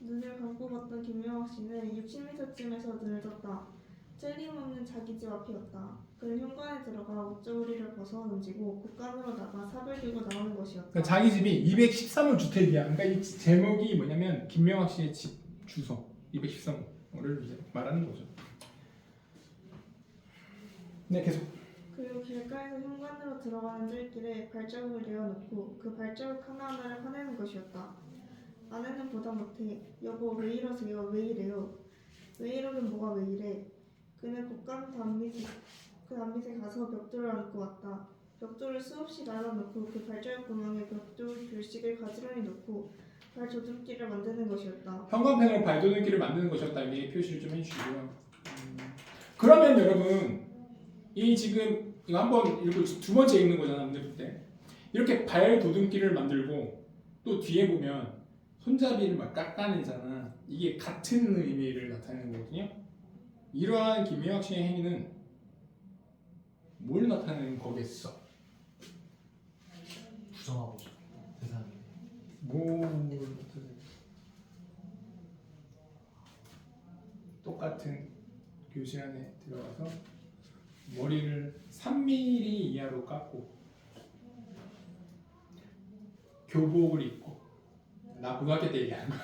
[SPEAKER 1] 눈을 감고 봤던 김명학 씨는 60m쯤에서 눈을 떴다. 찔림없는 자기 집 앞이었다. 그는 현관에 들어가 옷저고리를 벗어 던지고 곳간으로 나가 삽을 들고 나오는 것이었다.
[SPEAKER 3] 그러니까 자기 집이 213호 주택이야. 그러니까 이 제목이 뭐냐면 김명학 씨의 집 주소 213호를 이제 말하는 거죠. 네, 계속.
[SPEAKER 1] 그리고 길가에서 현관으로 들어가는 뜰길에 발자국을 내어놓고 그 발자국 하나하나를 화내는 것이었다. 아내는 보다 못해 여보 왜 이러세요? 왜 이래요? 왜 이러긴 뭐가 왜 이래? 그는 곳간 그 단밑에 가서 벽돌을 안고 왔다. 벽돌을 수없이 날라놓고 그 발자국 구멍에 벽돌 줄씩을 가지런히 놓고 발조tum기를 만드는 것이었다.
[SPEAKER 3] 현관펜으로 발조tum기를 만드는 것이었다. 이렇게 표시를 좀 해주시고요. 그러면 여러분 이 지금 이거 한번 읽고 두 번째 읽는 거잖아. 문제 풀 때 이렇게 발조tum기를 만들고 또 뒤에 보면 손잡이를 막 깎아내잖아. 이게 같은 의미를 나타내는 거거든요. 이러한 김명학 씨의 행위는 뭘 나타내는 거겠어?
[SPEAKER 4] 부정하고 싶어 세상에.
[SPEAKER 3] 똑같은 교실 안에 들어가서 머리를 3mm 이하로 깎고 교복을 입고, 나 고등학교 때 얘기하는 거야.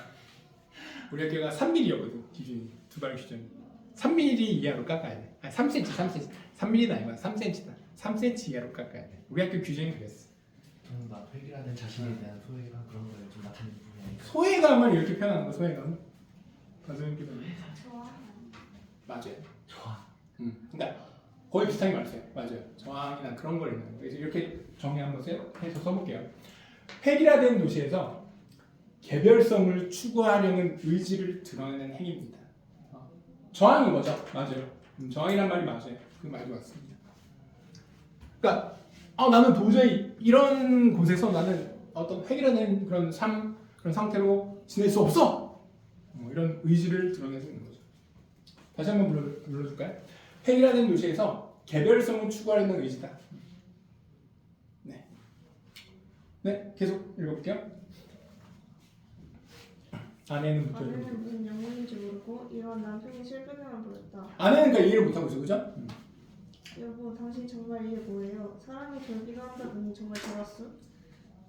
[SPEAKER 3] 우리 학교가 3mm였거든 기준이 두발 기준. 3mm 이하로 깎아야 돼. 아니 3cm, 3cm. 3mm는 아니고 3cm다. 3cm 이하로 깎아야 돼. 우리 학교 규정이 그랬어.
[SPEAKER 4] 저는 막 회귀라는 자신에 대한 소외감 그런 거에 좀 나타내는 부분이 아닐까.
[SPEAKER 3] 소외감을 이렇게 표현하는 거 소외감. 가슴 기분.
[SPEAKER 1] 좋아.
[SPEAKER 3] 맞아요.
[SPEAKER 4] 좋아.
[SPEAKER 3] 그러니까 거의 비슷하게 말했어요. 맞아요. 저항이나 그런 걸 있는. 그래서 이렇게 정리 한번 해서 써볼게요. 획일화된 도시에서 개별성을 추구하려는 의지를 드러내는 행위입니다. 저항인 거죠. 맞아요. 저항이란 말이 맞아요. 그 말이 맞습니다. 그러니까 나는 도저히 이런 곳에서 나는 어떤 획일화된 그런 그런 상태로 지낼 수 없어. 이런 의지를 드러내는 거죠. 다시 한번 불러줄까요? 획일화된 도시에서 개별성을 추구하려는 의지다. 네, 계속 읽어볼게요. 아내는
[SPEAKER 1] 아내는 무슨 영문인지 모르고 이런 남편이 실패감을 보였다.
[SPEAKER 3] 아내는 그러니까 이해를 못하고 있어, 그죠?
[SPEAKER 1] 여보, 당신 정말 이게 뭐예요? 사람이 돌기도 한다더니 정말 돌았어?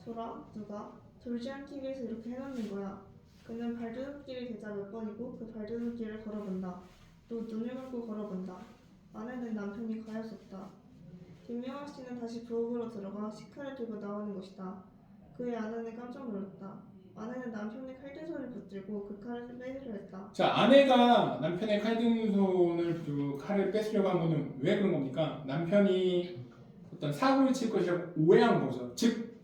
[SPEAKER 1] 돌아? 누가? 돌지 않기 위해서 이렇게 해놓는 거야. 그는 발주num길이 되자 몇 번이고 그 발주num길을 걸어본다. 또 눈을 감고 걸어본다. 아내는 남편이 가엾었다. 김명학 씨는 다시 부엌으로 들어가 식칼을 들고 나오는 것이다. 그의 아내는 깜짝 놀랐다. 아내는 남편의 칼든 손을 붙들고 그 칼을 빼으려 했다.
[SPEAKER 3] 자, 아내가 남편의 칼든 손을 붙들고 칼을 뺏으려고 한 거는 왜 그런 겁니까? 남편이 어떤 사고를 칠 것이라고 오해한 거죠. 즉,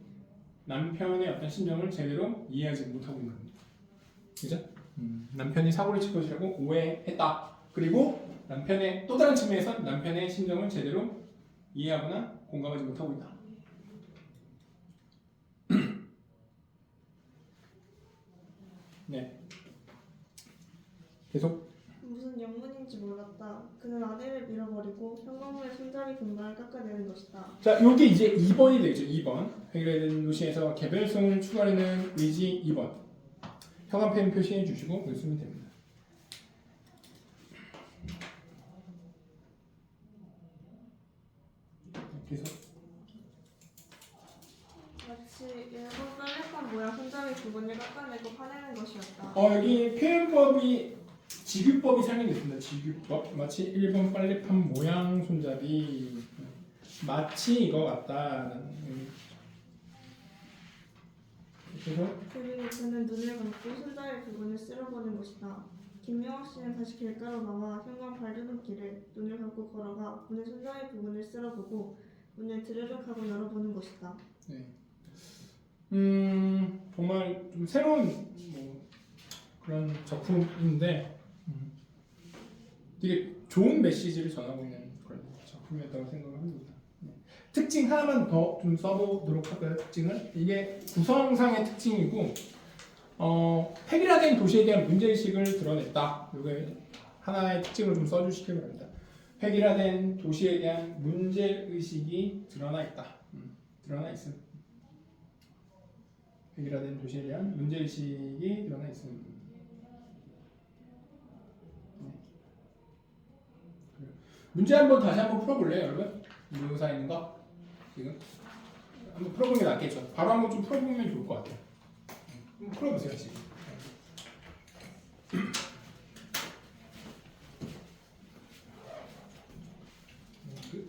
[SPEAKER 3] 남편의 어떤 심정을 제대로 이해하지 못하고 있는 겁니다. 그죠? 남편이 사고를 칠 것이라고 오해했다. 그리고 남편의 또 다른 측면에서 남편의 심정을 제대로 이해하거나 공감하지 못하고 있다. 네. 계속.
[SPEAKER 1] 무슨 영문인지 몰랐다. 그는 아내를 밀어버리고 현관문의 손잡이 공간을 깎아내는 것이다.
[SPEAKER 3] 자, 요게 이제 2번이 되죠. 2번. 획일화된 도시에서 개별성을 추구하려는 의지 2번. 형광펜 표시해 주시고 쓰면 됩니다. 계속.
[SPEAKER 1] 마치 일본 빨래판 모양 손잡이 부분을 깎아내고 파내는 것이었다.
[SPEAKER 3] 여기 표현법이 지규법이 사용됐습니다. 지규법. 마치 일본 빨래판 모양 손잡이. 마치 이거 같다라는 그래서
[SPEAKER 1] 그리고 그는 눈을 감고 손잡이 부분을 쓸어보는 것이다. 김명학 씨는 다시 길가로 나와 현관 발주num길에 눈을 감고 걸어가 문의 손잡이 부분을 쓸어보고 문을 드르륵 하고 열어보는 것이다.
[SPEAKER 3] 네. 정말 좀 새로운 그런 작품인데 되게 좋은 메시지를 전하고 있는 그런 작품이었다고 생각을 합니다. 네. 특징 하나만 더 좀 써보도록 할까요? 특징을 이게 구성상의 특징이고 획일화된 도시에 대한 문제의식을 드러냈다. 이게 하나의 특징을 좀 써주시기 바랍니다. 획일화된 도시에 대한 문제의식이 드러나 있다. 드러나 있음. 획일화된 도시에 대한 문제의식이 드러나 있습니다. 문제 다시 한번 풀어볼래요, 여러분? 묘사 있는 거 지금 한번 풀어보는 게 낫겠죠. 바로 한번 좀 풀어보면 좋을 것 같아요. 한번 풀어보세요, 지금.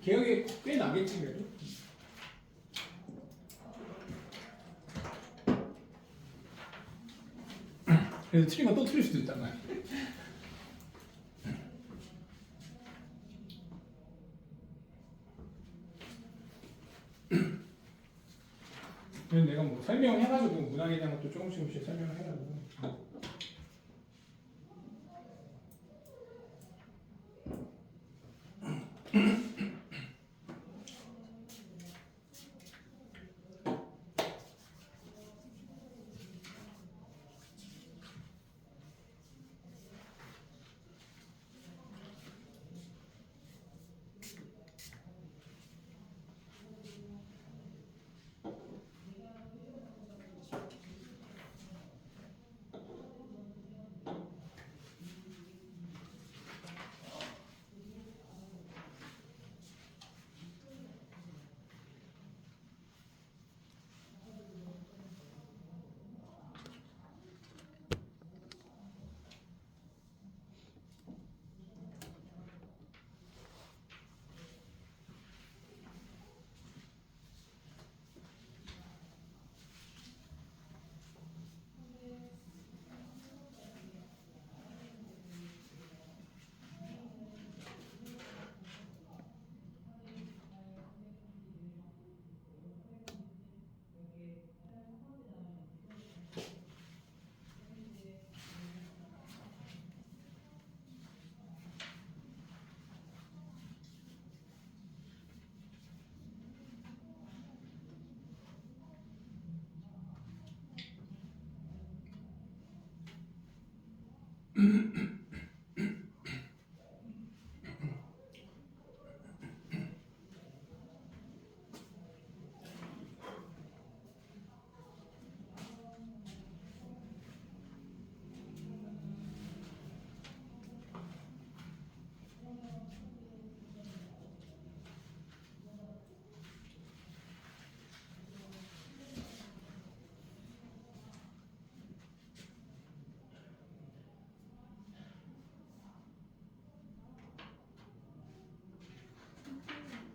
[SPEAKER 3] 기억이 꽤 나겠지 그래도. 그래서 틀린 건 또 틀릴 수도 있단 말이야. 그래서 내가 뭐 설명해가지고 문학에 대한 것도 조금씩 설명을 해가지고.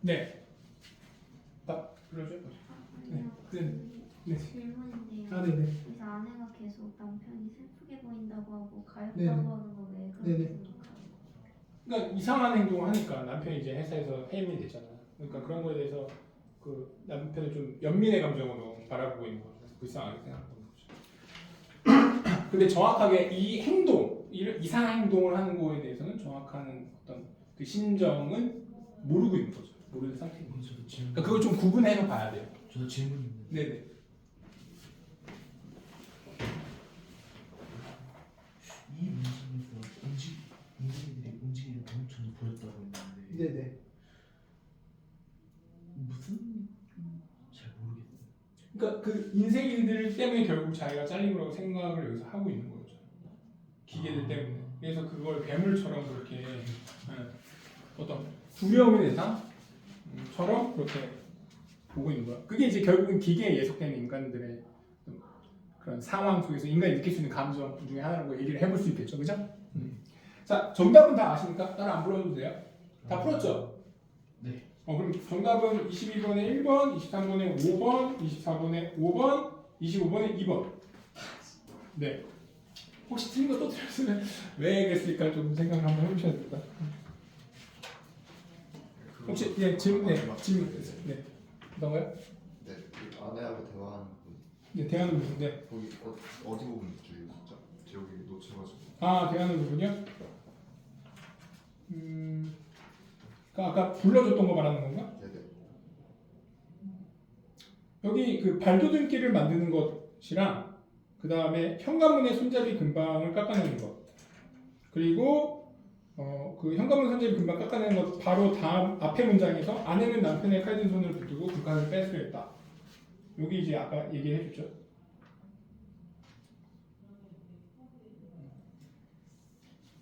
[SPEAKER 3] 네. 딱 그러죠. 네. 네.
[SPEAKER 5] 질문인데요.
[SPEAKER 3] 아, 네네.
[SPEAKER 5] 그래서 아내가 계속 남편이 슬프게 보인다고 하고 가엾다고
[SPEAKER 3] 네네.
[SPEAKER 5] 하는 건 왜 그렇게
[SPEAKER 3] 네네.
[SPEAKER 5] 생각하는
[SPEAKER 3] 그러니까 이상한 행동을 하니까 남편이 이제 회사에서 해임이 되잖아. 그러니까 그런 거에 대해서 그 남편을 좀 연민의 감정으로 바라보고 있는 거죠. 불쌍하게 생각하는 거죠. 근데 정확하게 이 행동, 이상한 행동을 하는 거에 대해서는 정확한 어떤 그 심정은 모르고 있는 거죠. 모르는 상태인 거죠.
[SPEAKER 4] 저도 질문.
[SPEAKER 3] 그러니까 그걸 좀 구분해서 봐야 돼요.
[SPEAKER 4] 저도 질문이 있는데.
[SPEAKER 3] 네네.
[SPEAKER 4] 이 문장에서 인생들이 움직이는 동천을 보였다고 했는데
[SPEAKER 3] 네네.
[SPEAKER 4] 무슨 잘 모르겠어요.
[SPEAKER 3] 그러니까 그 인생인들 때문에 결국 자기가 잘린 거라고 생각을 여기서 하고 있는 거죠. 기계들 때문에. 그래서 그걸 괴물처럼 그렇게 어떤 두려움의 대상처럼 그렇게 보고 있는 거야. 그게 이제 결국은 기계에 예속된 인간들의 그런 상황 속에서 인간이 느낄 수 있는 감정 중에 하나라고 얘기를 해볼 수 있겠죠, 그죠? 자, 정답은 다 아십니까? 따라 안 불러도 돼요? 다 풀었죠?
[SPEAKER 4] 네.
[SPEAKER 3] 그럼 정답은 22번에 1번, 23번에 5번, 24번에 5번, 25번에 2번. 네. 혹시 틀린 거 또 틀렸으면 왜 그랬을까 좀 생각을 한번 해보셔야 됩니다. 혹시 질문 네. 어떤가요?
[SPEAKER 6] 네, 그 아내하고 대화하는 부분.
[SPEAKER 3] 네, 대하는 부분인데.
[SPEAKER 6] 거기 어디 부분 줄이셨죠? 여기 놓쳐가지고.
[SPEAKER 3] 대하는 부분이요? 그러니까 아까 불러줬던 거 말하는 건가?
[SPEAKER 6] 네네.
[SPEAKER 3] 여기 그 발도듬기를 만드는 것이랑 그 다음에 현관문의 손잡이 금방을 깎아내는 것, 그리고 그 현관문 손잡이 금방 깎아내는 것 바로 다음 앞에 문장에서 아내는 남편의 칼든 손을 붙들고 불칼을 뺏으려 했다. 여기 이제 아까 얘기해줬죠.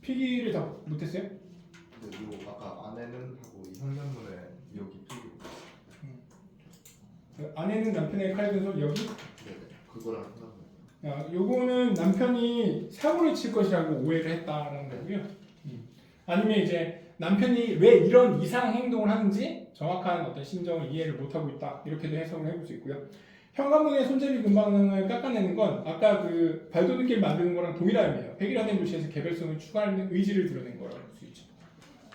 [SPEAKER 3] 필기를 다 못했어요?
[SPEAKER 6] 근데 요 아까 아내는 하고 이 현관문에 여기 필요.
[SPEAKER 3] 그 아내는 남편의 칼든 손 여기.
[SPEAKER 6] 네네. 그거랑 현관문.
[SPEAKER 3] 요거는 남편이 사고를 칠 것이라고 오해를 했다는 거고요. 아니면 이제 남편이 왜 이런 이상 행동을 하는지 정확한 어떤 심정을 이해를 못하고 있다, 이렇게도 해석을 해볼 수 있고요. 현관문의 손잡이 금방을 깎아내는 건 아까 그 발도둑기를 만드는 거랑 동일한 의미예요. 획일화된 도시에서 개별성을 추구하는 의지를 드러낸 거라고 볼 수 있죠.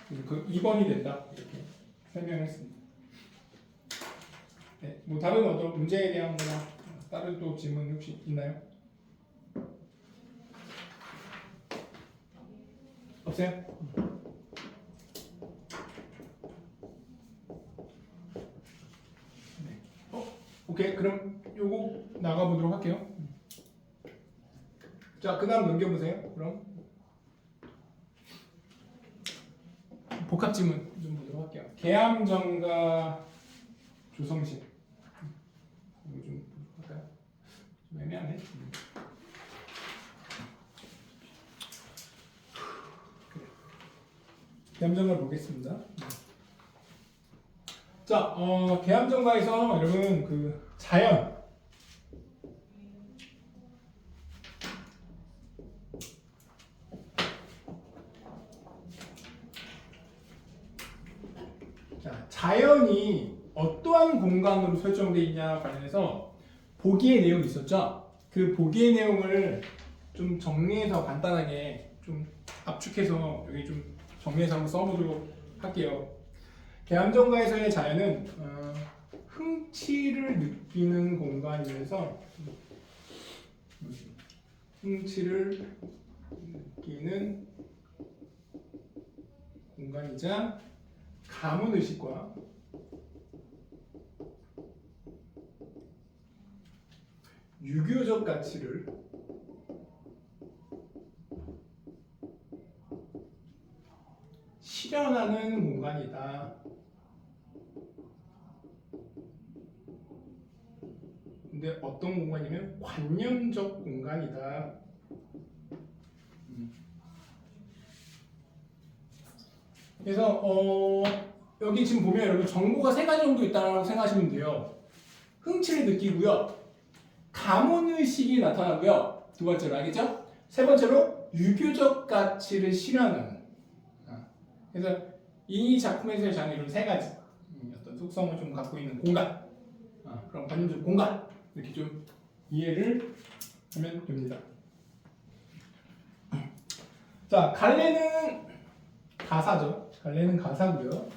[SPEAKER 3] 그래서 그 2번이 된다, 이렇게 설명했습니다. 네, 뭐 다른 어떤 문제에 대한 거나 다른 또 질문 혹시 있나요? 없어요? 네. 오케이. 그럼 요거 나가보도록 할게요. 자, 그 다음 넘겨보세요. 그럼 복합 지문 좀 보도록 할게요. 계암정가 조성실. 이거 좀 할까요? 좀 애매하네. 계암정가 보겠습니다. 자, 계암정가에서 여러분 그 자연, 자연이 어떠한 공간으로 설정되어 있냐 관련해서 보기의 내용이 있었죠. 그 보기의 내용을 좀 정리해서 간단하게 좀 압축해서 여기 좀 정리해서 한번 써보도록 할게요. 계암정가에서의 자연은 흥취를 느끼는 공간이면서 흥취를 느끼는 공간이자 가문의식과 유교적 가치를 실현하는 공간이다. 근데 어떤 공간이면 관념적 공간이다. 그래서 여기 지금 보면 여러분 정보가 3가지 정도 있다고 생각하시면 돼요. 흥취를 느끼고요, 가문의식이 나타나고요, 두 번째로 알겠죠? 세 번째로 유교적 가치를 실현하는. 그래서 이 작품에서의 장르는 3가지였다. 속성을 좀 갖고 있는 공간, 그런 관념적 공간 이렇게 좀 이해를 하면 됩니다. 자, 갈래는 가사죠. 갈래는 가사고요.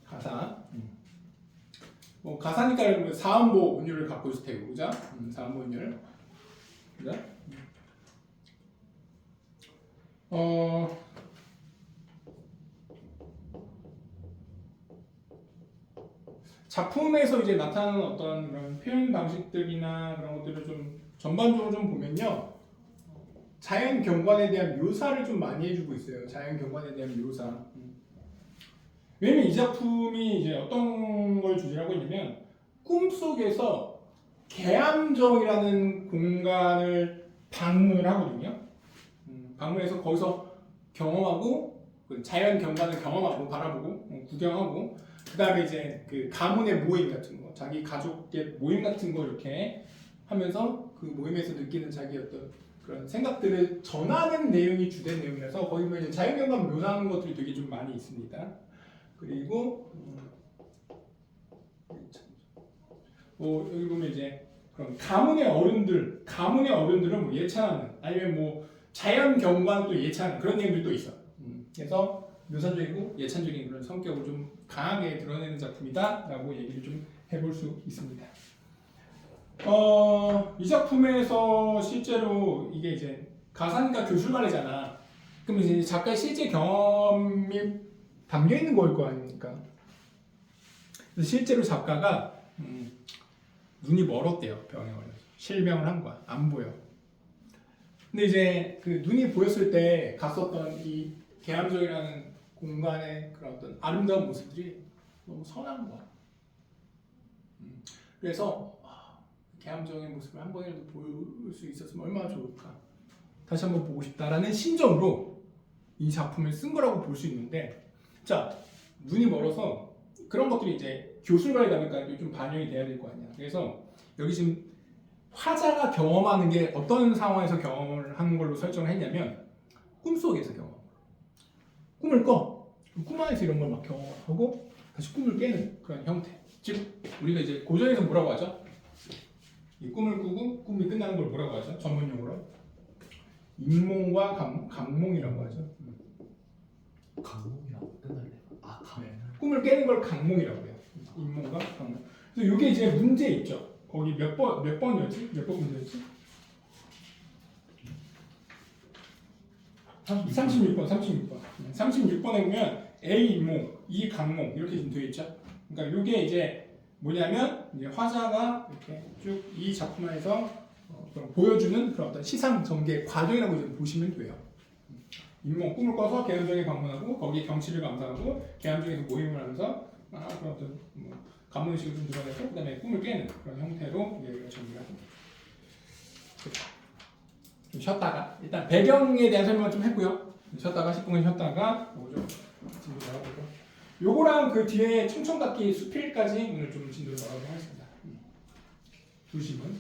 [SPEAKER 3] 가사. 뭐 가사니까 여러분 사음보 운율을 갖고 있을 테고, 그죠? 사음보 운율. 그죠? 작품에서 이제 나타나는 어떤 그런 표현 방식들이나 그런 것들을 좀 전반적으로 좀 보면요, 자연 경관에 대한 묘사를 좀 많이 해주고 있어요. 자연 경관에 대한 묘사. 왜냐면 이 작품이 이제 어떤 걸 주제라고 있냐면 꿈속에서 계암정이라는 공간을 방문을 하거든요. 방문해서 거기서 경험하고 그 자연 경관을 경험하고 바라보고 구경하고 그 다음에 이제 그 가문의 모임 같은 거, 자기 가족의 모임 같은 거 이렇게 하면서 그 모임에서 느끼는 자기 어떤 그런 생각들을 전하는 내용이 주된 내용이라서 거기 보면 이제 자연 경관 묘사하는 것들이 되게 좀 많이 있습니다. 그리고 여기 보면 이제 그럼 가문의 어른들은 뭐 예찬하는 아니면 뭐 자연 경관 또 예찬하는 그런 내용들도 있어. 그래서 묘사적이고 예찬적인 그런 성격을 좀 강하게 드러내는 작품이다라고 얘기를 좀 해볼 수 있습니다. 이 작품에서 실제로 이게 이제 가사니까 교술가래잖아. 그럼 이제 작가의 실제 경험이 담겨 있는 거일 거 아닙니까? 그래서 실제로 작가가 눈이 멀었대요. 병에 걸려서 실명을 한 거야. 안 보여. 근데 이제 그 눈이 보였을 때 갔었던 이 계암정이라는 공간의 그런 어떤 아름다운 모습들이 너무 선한 거야. 그래서 계암정의 모습을 한 번이라도 볼 수 있었으면 얼마나 좋을까. 다시 한번 보고 싶다라는 심정으로 이 작품을 쓴 거라고 볼 수 있는데, 자, 눈이 멀어서 그런 것들이 이제 교술가이다 보니까 좀 반영이 돼야 될 거 아니야. 그래서 여기 지금 화자가 경험하는 게 어떤 상황에서 경험을 하는 걸로 설정을 했냐면 꿈속에서 경험. 꿈을 꿔. 꿈 안에서 이런 걸 막 경험하고 다시 꿈을 깨는 그런 형태. 즉 우리가 이제 고전에서 뭐라고 하죠? 이 꿈을 꾸고 꿈이 끝나는 걸 뭐라고 하죠? 전문용어로 인몽과 강몽이라고 하죠.
[SPEAKER 4] 강몽이라고 끝날래? 아, 강몽.
[SPEAKER 3] 네. 꿈을 깨는 걸 강몽이라고 해요. 인몽과 강몽. 그래서 이게 이제 문제 있죠. 거기 몇 번이었지? 몇 번 문제였지? 36번. 36번에 보면 A 인몽, E 강몽 이렇게 지금 되어 있죠. 그러니까 이게 이제 뭐냐면 이제 화자가 이렇게 쭉 이 작품 안에서 보여주는 그런 어떤 시상 전개 과정이라고 좀 보시면 돼요. 인몽 꿈을 꿔서 계암정에 방문하고 거기 경치를 감상하고 계암정에서 모임을 하면서 그런 어떤 감문의식을 좀 드러내고 그다음에 꿈을 깨는 그런 형태로 얘기를 정리를 합니다. 좀 쉬었다가 일단 배경에 대한 설명을 좀 했고요. 쉬었다가 10분간 쉬었다가 뭐죠? 진도 나가보고 요거랑 그 뒤에 청천각기 수필까지 오늘 좀 진도를 나가도록 하겠습니다. 2시분.